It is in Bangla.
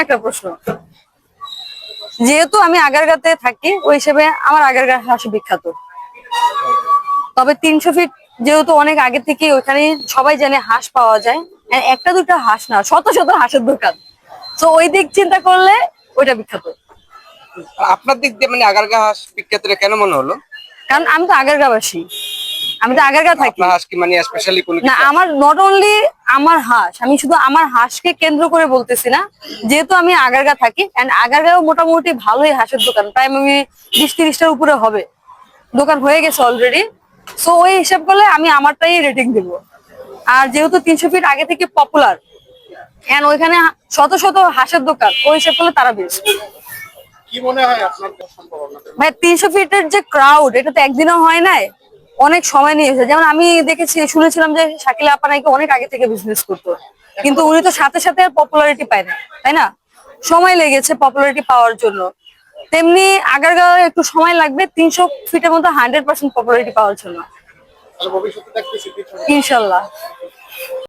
একটা প্রশ্ন, যেহেতু আমি আগারগাঁতে থাকি ওই হিসেবে আমার আগারগাঁ হাঁস বিখ্যাত। তবে 300 ফিট যেহেতু অনেক আগে থেকে ওখানে সবাই জানে হাঁস পাওয়া যায়, একটা দুটা হাঁস না, শত শত হাঁসের দোকান। তো ওই দিক চিন্তা করলে ওইটা বিখ্যাত। আপনার দিক দিয়ে মানে আগারগাঁ হাঁস বিখ্যাত কেন মনে হলো? কারণ আমি তো আগারগাঁওবাসী, আমি তো আগারগাঁ থাকি। আপনার হাঁস কি মানে স্পেশালি কোনো না, আমার নট অনলি আমার হাঁস, আমি শুধু আমার হাঁসকে কেন্দ্র করে বলতেছি না, যেহেতু আমি আগারগাঁ থাকি এন্ড আগারগাঁও মোটামুটি ভালোই হাঁসের দোকান, প্রায় আমি 20-30টার উপরে হবে দোকান হয়ে গেছে অলরেডি। সো ওই হিসাব করলে আমি আমারটাই রেটিং দিব। আর যেহেতু 300 ফিট আগে থেকে পপুলার এন্ড ওইখানে শত শত হাঁসের দোকান, ওই হিসাব করলে তারা বেস্ট। কি মনে হয় আপনার সম্ভাবনা? ভাই 300 ফিটের যে ক্রাউড, এটা তো একদিনও হয় নাই, অনেক সময় নিয়েছে। যেমন আমি দেখেছি, শুনেছিলাম যে শাকিলা আপা নাকি অনেক আগে থেকে বিজনেস করতো, কিন্তু উনি তো সাথে সাথে পপুলারিটি পায় না, তাই না? সময় লেগেছে পপুলারিটি পাওয়ার জন্য। তেমনি আগারগাঁও একটু সময় লাগবে 300 ফিটের মতো 100% পপুলারিটি পাওয়ার জন্য, ভবিষ্যতে দেখতেছি ইনশাল্লাহ।